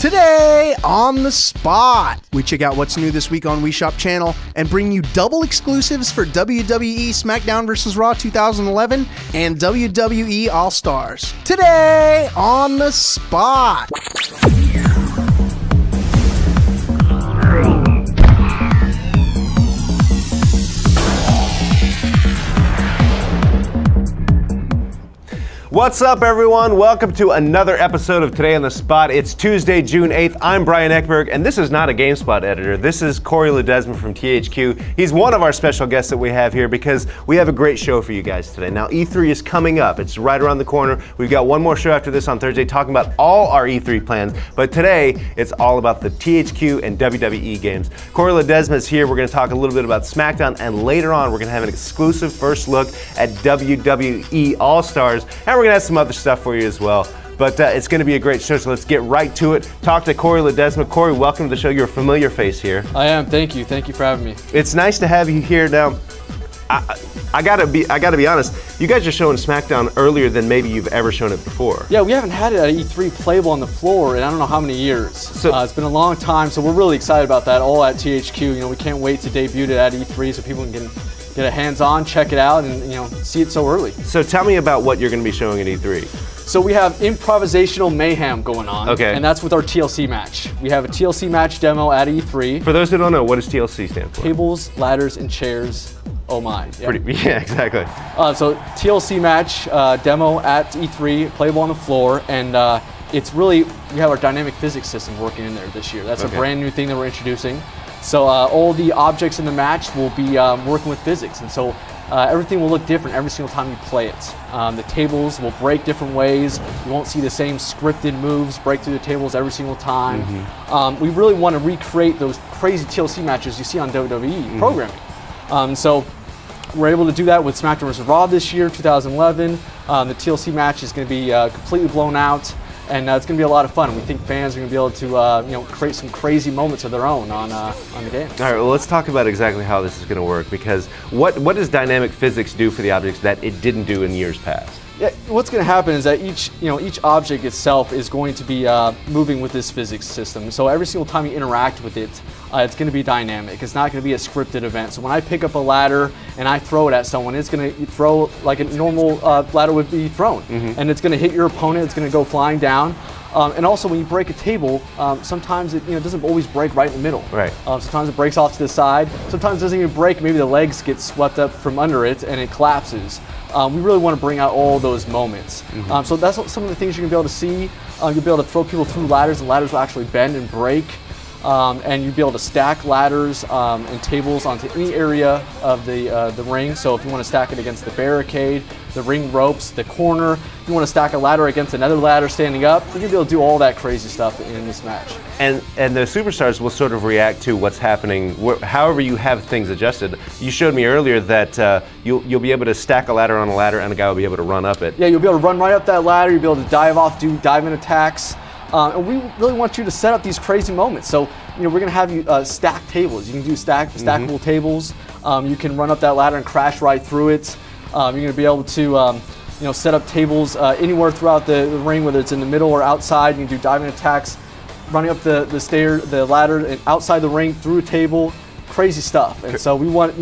Today on the spot, we check out what's new this week on Wii Shop Channel and bring you double exclusives for WWE Smackdown vs. Raw 2011 and WWE All-Stars. Today on the spot. What's up, everyone? Welcome to another episode of Today on the Spot. It's Tuesday, June 8th. I'm Brian Eckberg, and this is not a GameSpot editor. This is Corey Ledesma from THQ. He's one of our special guests that we have here because we have a great show for you guys today. Now, E3 is coming up. It's right around the corner. We've got one more show after this on Thursday talking about all our E3 plans, but today it's all about the THQ and WWE games. Corey Ledesma is here. We're going to talk a little bit about Smackdown, and later on we're going to have an exclusive first look at WWE All-Stars, and we're going to have some other stuff for you as well. But it's going to be a great show, so let's get right to it. Talk to Corey Ledesma. Corey, welcome to the show. You're a familiar face here. I am. Thank you. Thank you for having me. It's nice to have you here. Now, I gotta be honest. You guys are showing SmackDown earlier than maybe you've ever shown it before. Yeah, we haven't had it at E3 playable on the floor in I don't know how many years. So it's been a long time, so we're really excited about that. All at THQ. You know, we can't wait to debut it at E3 so people can get a hands-on, check it out, and see it so early. So tell me about what you're going to be showing at E3. So we have improvisational mayhem going on, and that's with our TLC match. We have a TLC match demo at E3. For those who don't know, what does TLC stand for? Tables, ladders, and chairs. Oh my. Yeah, yeah, exactly. So TLC match demo at E3, playable on the floor, and it's really, we have our dynamic physics system working in there this year. That's a brand new thing that we're introducing. So all the objects in the match will be working with physics, and so everything will look different every single time you play it. The tables will break different ways. You won't see the same scripted moves break through the tables every single time. We really want to recreate those crazy TLC matches you see on WWE programming. So we're able to do that with SmackDown vs. Raw this year, 2011. The TLC match is going to be completely blown out. And it's going to be a lot of fun. We think fans are going to be able to create some crazy moments of their own on the game. All right, well, let's talk about exactly how this is going to work, because what does dynamic physics do for the objects that it didn't do in years past? Yeah, what's going to happen is that each object itself is going to be moving with this physics system. So every single time you interact with it, it's going to be dynamic. It's not going to be a scripted event. So when I pick up a ladder and I throw it at someone, it's going to throw like a normal ladder would be thrown. And it's going to hit your opponent. It's going to go flying down. And also, when you break a table, sometimes it doesn't always break right in the middle. Right. Sometimes it breaks off to the side. Sometimes it doesn't even break. Maybe the legs get swept up from under it and it collapses. We really want to bring out all those moments. So that's some of the things you're going to be able to see. You'll be able to throw people through ladders, and ladders will actually bend and break. And you'll be able to stack ladders and tables onto any area of the ring. So if you want to stack it against the barricade, the ring ropes, the corner, if you want to stack a ladder against another ladder standing up, you're going to be able to do all that crazy stuff in this match. And the superstars will sort of react to what's happening, however you have things adjusted. You showed me earlier that you'll be able to stack a ladder on a ladder, and a guy will be able to run up it. Yeah, you'll be able to run right up that ladder. You'll be able to dive off, do dive-in attacks. And we really want you to set up these crazy moments. So, we're going to have you stack tables. You can do stackable tables. You can run up that ladder and crash right through it. You're going to be able to, set up tables anywhere throughout the ring, whether it's in the middle or outside. You can do diving attacks, running up the ladder and outside the ring through a table. Crazy stuff. And so we want,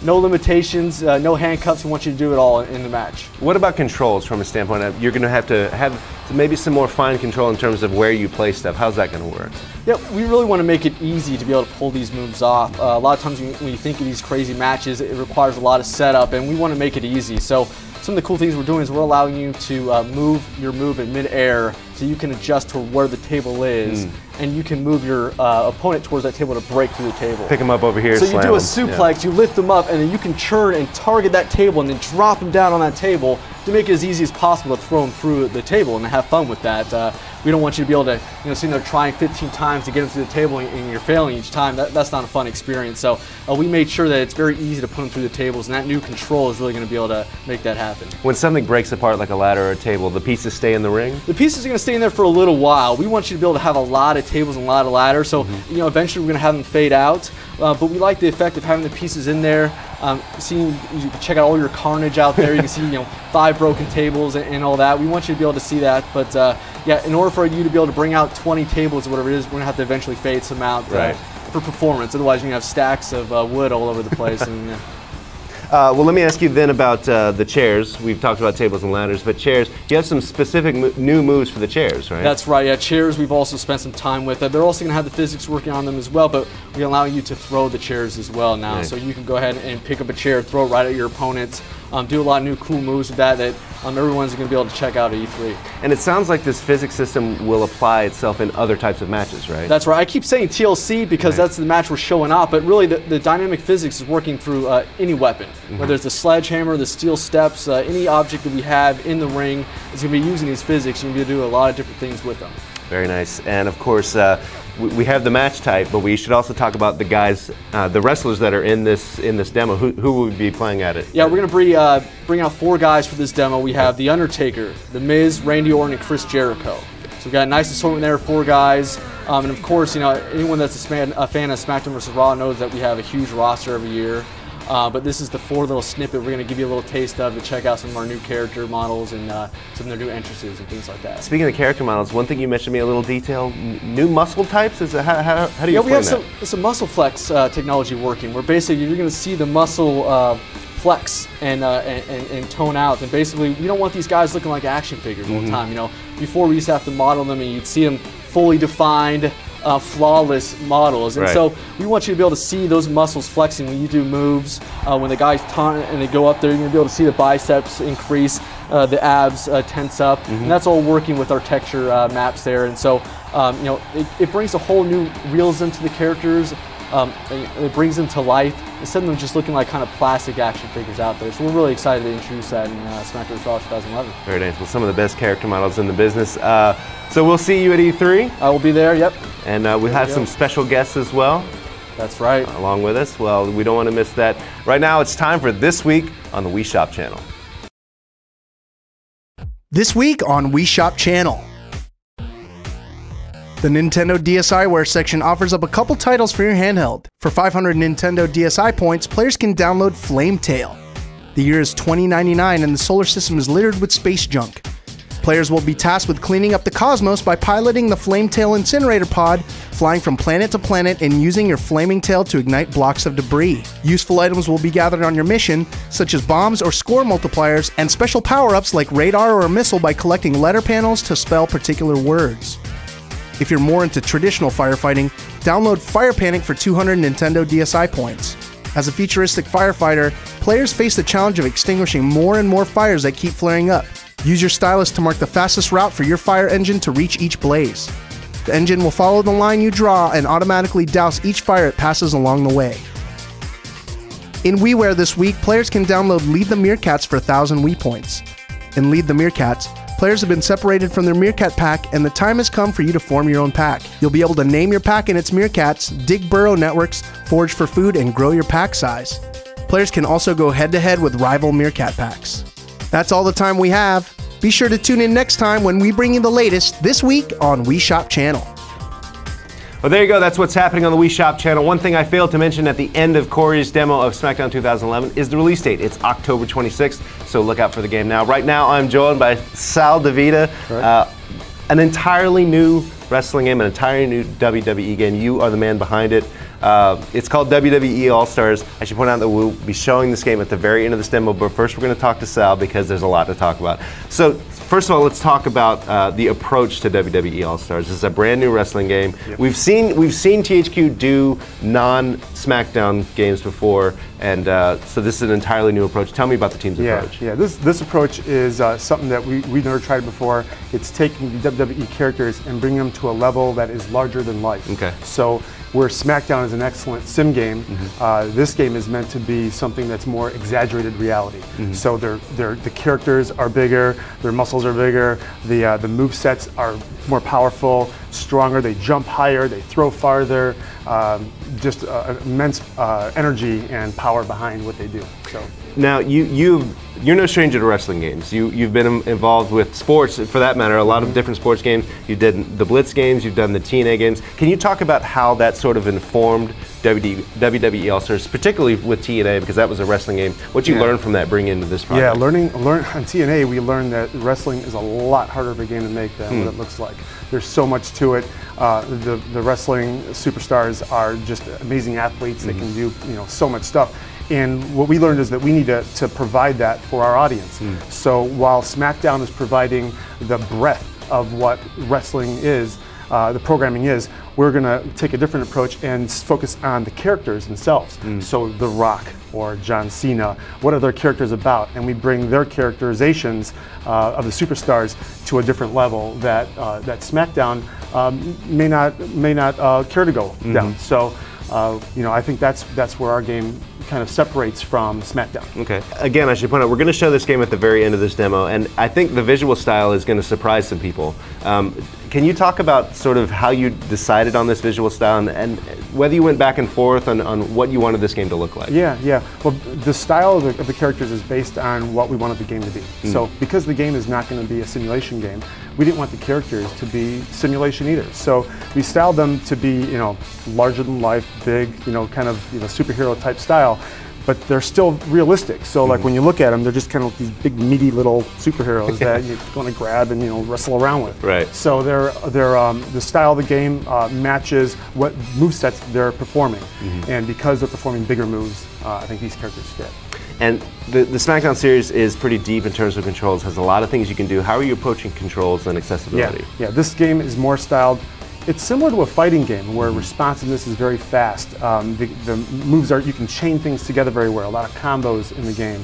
no limitations, no handcuffs. We want you to do it all in the match. What about controls from a standpoint of you're going to have maybe some more fine control in terms of where you place stuff? How's that going to work? Yeah, we really want to make it easy to be able to pull these moves off. A lot of times when you think of these crazy matches, it requires a lot of setup, and we want to make it easy. So some of the cool things we're doing is we're allowing you to move your move in mid-air so you can adjust to where the table is, and you can move your opponent towards that table to break through the table. Pick them up over here, so you do a slam suplex, you lift them up, and then you can churn and target that table and then drop them down on that table to make it as easy as possible to throw them through the table and have fun with that. We don't want you to be able to, sit there trying 15 times to get them through the table and you're failing each time. That's not a fun experience. So we made sure that it's very easy to put them through the tables, and that new control is really going to be able to make that happen. When something breaks apart like a ladder or a table, the pieces stay in the ring? The pieces are going to stay in there for a little while. We want you to be able to have a lot of tables and a lot of ladders. So eventually we're going to have them fade out. But we like the effect of having the pieces in there. You can check out all your carnage out there. You can see 5 broken tables and all that. We want you to be able to see that. But yeah, in order for you to be able to bring out 20 tables or whatever it is. We're going to have to eventually fade some out for performance. Otherwise, you're going to have stacks of wood all over the place. And, well, let me ask you then about the chairs. We've talked about tables and ladders, but chairs, you have some specific new moves for the chairs, right? That's right, yeah. Chairs we've also spent some time with. They're also going to have the physics working on them as well, but we allow you to throw the chairs as well now. Nice. So you can go ahead and pick up a chair, throw it right at your opponents, do a lot of new cool moves with that everyone's going to be able to check out at E3. And it sounds like this physics system will apply itself in other types of matches, right? That's right. I keep saying TLC because that's the match we're showing off, but really the dynamic physics is working through any weapon, whether it's the sledgehammer, the steel steps, any object that we have in the ring is going to be using these physics. You're going to be able to do a lot of different things with them. Very nice. And of course, we have the match type, but we should also talk about the guys, the wrestlers that are in this demo. Who will be playing at it? Yeah, we're going to bring out 4 guys for this demo. We have The Undertaker, The Miz, Randy Orton, and Chris Jericho. So we've got a nice assortment there, 4 guys. And of course, anyone that's a fan of SmackDown vs. Raw knows that we have a huge roster every year. But this is the 4 little snippet we're going to give you a little taste of to check out some of our new character models and some of their new entrances and things like that. Speaking of the character models, one thing you mentioned to me a little detail, new muscle types? How do you explain that? We have some muscle flex technology working where basically you're going to see the muscle flex and tone out. And basically, we don't want these guys looking like action figures all the time. Before we used to have to model them and you'd see them fully defined, flawless models, and so we want you to be able to see those muscles flexing when you do moves. When the guys taunt and they go up there, you're going to be able to see the biceps increase, the abs tense up, and that's all working with our texture maps there. And so it brings a whole new realism to the characters. It brings them to life instead of them just looking like kind of plastic action figures out there. So we're really excited to introduce that in SmackDown vs. Raw 2011. Very nice. Well, some of the best character models in the business. So we'll see you at E3. I will be there, yep. And we'll have some special guests as well. That's right. Along with us. Well, we don't want to miss that. Right now, it's time for This Week on the Wii Shop Channel. This week on Wii Shop Channel. The Nintendo DSiWare section offers up a couple titles for your handheld. For 500 Nintendo DSi points, players can download Flametail. The year is 2099 and the solar system is littered with space junk. Players will be tasked with cleaning up the cosmos by piloting the Flametail incinerator pod, flying from planet to planet and using your flaming tail to ignite blocks of debris. Useful items will be gathered on your mission, such as bombs or score multipliers, and special power-ups like radar or a missile by collecting letter panels to spell particular words. If you're more into traditional firefighting, download Fire Panic for 200 Nintendo DSi points. As a futuristic firefighter, players face the challenge of extinguishing more and more fires that keep flaring up. Use your stylus to mark the fastest route for your fire engine to reach each blaze. The engine will follow the line you draw and automatically douse each fire it passes along the way. In WiiWare this week, players can download Lead the Meerkats for 1,000 Wii points. In Lead the Meerkats, players have been separated from their Meerkat pack, and the time has come for you to form your own pack. You'll be able to name your pack and its Meerkats, dig burrow networks, forage for food, and grow your pack size. Players can also go head-to-head with rival Meerkat packs. That's all the time we have. Be sure to tune in next time when we bring you the latest this week on Wii Shop Channel. Well, there you go. That's what's happening on the Wii Shop Channel. One thing I failed to mention at the end of Corey's demo of SmackDown 2011 is the release date. It's October 26th, so look out for the game now. Right now, I'm joined by Sal DeVita, an entirely new wrestling game, an entirely new WWE game. You are the man behind it. It's called WWE All-Stars. I should point out that we'll be showing this game at the very end of this demo, but first we're going to talk to Sal because there's a lot to talk about. So, first of all, let's talk about the approach to WWE All-Stars. This is a brand new wrestling game. Yep. We've seen THQ do non-SmackDown games before, and so this is an entirely new approach. Tell me about the team's approach. Yeah, this approach is something that we've never tried before. It's taking the WWE characters and bringing them to a level that is larger than life. Okay. So, where SmackDown is an excellent sim game, this game is meant to be something that's more exaggerated reality. So the characters are bigger, their muscles are bigger, the move sets are more powerful, stronger, they jump higher, they throw farther, just immense energy and power behind what they do. So. Now, you're no stranger to wrestling games. You've been involved with sports, for that matter, a lot of different sports games. You did the Blitz games, you've done the TNA games. Can you talk about how that sort of informed WWE All-Stars, particularly with TNA, because that was a wrestling game. What you learned from that bring into this project? Yeah, learn on TNA, we learned that wrestling is a lot harder of a game to make than what it looks like. There's so much to it. The wrestling superstars are just amazing athletes. They can do so much stuff. And what we learned is that we need to provide that for our audience. So while SmackDown is providing the breadth of what wrestling is, the programming is, we're going to take a different approach and focus on the characters themselves. So The Rock or John Cena, what are their characters about? And we bring their characterizations of the superstars to a different level that that SmackDown may not care to go down. So I think that's where our game kind of separates from SmackDown. Okay. Again, I should point out, we're going to show this game at the very end of this demo, and I think the visual style is going to surprise some people. Can you talk about sort of how you decided on this visual style and whether you went back and forth on what you wanted this game to look like? Yeah. Well, the style of the characters is based on what we wanted the game to be. So because the game is not going to be a simulation game, we didn't want the characters to be simulation either. So we styled them to be, larger than life, big, kind of, superhero type style, but they're still realistic. So like when you look at them, they're just kind of these big meaty little superheroes that you're going to grab and wrestle around with. Right. So they're the style of the game matches what movesets they're performing, and because they're performing bigger moves, I think these characters fit. And the SmackDown series is pretty deep in terms of controls, has a lot of things you can do. How are you approaching controls and accessibility? Yeah, this game is more styled. It's similar to a fighting game where responsiveness is very fast. The moves you can chain things together very well, a lot of combos in the game.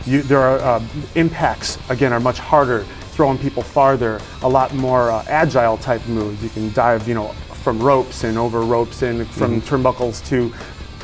There are impacts, again, are much harder, throwing people farther, a lot more agile type moves. You can dive, from ropes and over ropes and from turnbuckles to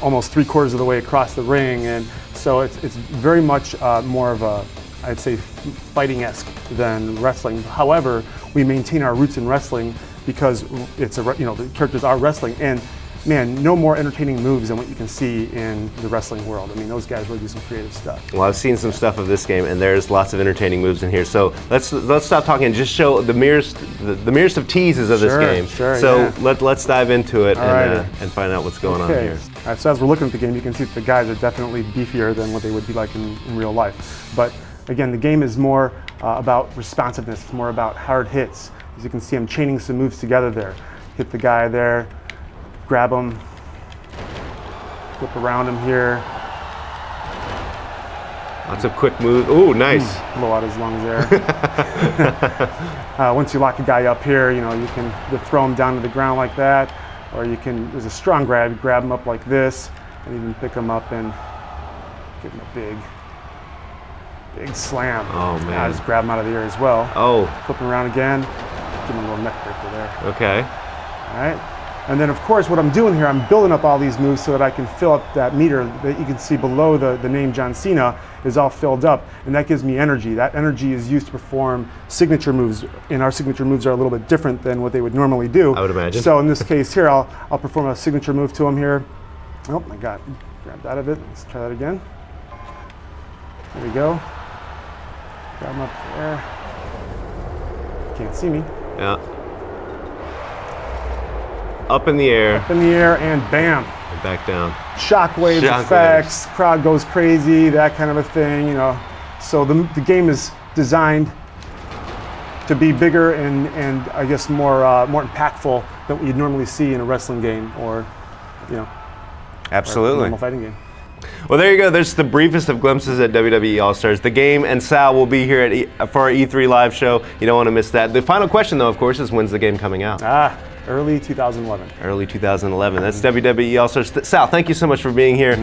almost 3/4 of the way across the ring. And so it's very much more of a, I'd say, fighting-esque than wrestling. However, we maintain our roots in wrestling because it's the characters are wrestling, and man, no more entertaining moves than what you can see in the wrestling world. I mean, those guys really do some creative stuff. Well, I've seen some stuff of this game, and there's lots of entertaining moves in here. So let's stop talking and just show the merest of teases of this game. Sure. So let's dive into it and find out what's going on here. All right, so as we're looking at the game, you can see that the guys are definitely beefier than what they would be like in real life. But again, the game is more about responsiveness. It's more about hard hits. As you can see, I'm chaining some moves together there. Hit the guy there, grab him, flip around him here. Lots of quick moves. Ooh, nice. Blow out his lungs there. Once you lock a guy up here, you can throw him down to the ground like that, or you can, there's a strong grab, you grab him up like this, and even pick him up and give him a big slam. Oh man. Just grab him out of the air as well. Oh. Flip him around again, give him a little neck breaker there. Okay. All right. And then, of course, what I'm doing here, I'm building up all these moves so that I can fill up that meter that you can see below the name John Cena is all filled up, and that gives me energy. That energy is used to perform signature moves, and our signature moves are a little bit different than what they would normally do. I would imagine. So in this case here, I'll perform a signature move to him here. Oh my God, grabbed out of it. Let's try that again. There we go. Grab him up there. Can't see me. Yeah. Up in the air. Up in the air, and bam. And back down. Shockwave effects, crowd goes crazy, that kind of a thing, So the game is designed to be bigger and I guess more impactful than what you'd normally see in a wrestling game or, Absolutely. Or a normal fighting game. Well, there you go. There's the briefest of glimpses at WWE All-Stars. The game and Sal will be here for our E3 live show. You don't want to miss that. The final question, though, of course, is when's the game coming out? Early 2011. Early 2011. That's WWE All-Stars. Sal, thank you so much for being here.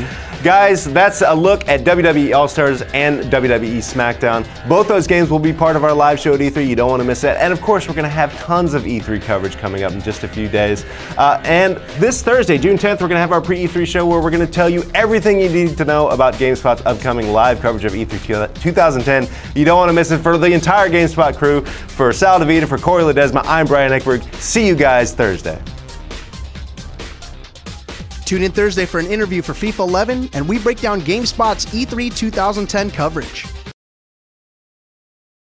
Guys, that's a look at WWE All-Stars and WWE Smackdown. Both those games will be part of our live show at E3. You don't want to miss that. And of course, we're going to have tons of E3 coverage coming up in just a few days. And this Thursday, June 10th, we're going to have our pre-E3 show where we're going to tell you everything you need to know about GameSpot's upcoming live coverage of E3 2010. You don't want to miss it. For the entire GameSpot crew, for Sal DeVita, for Corey Ledesma, I'm Brian Eckberg. See you guys Thursday. Tune in Thursday for an interview for FIFA 11, and we break down GameSpot's E3 2010 coverage.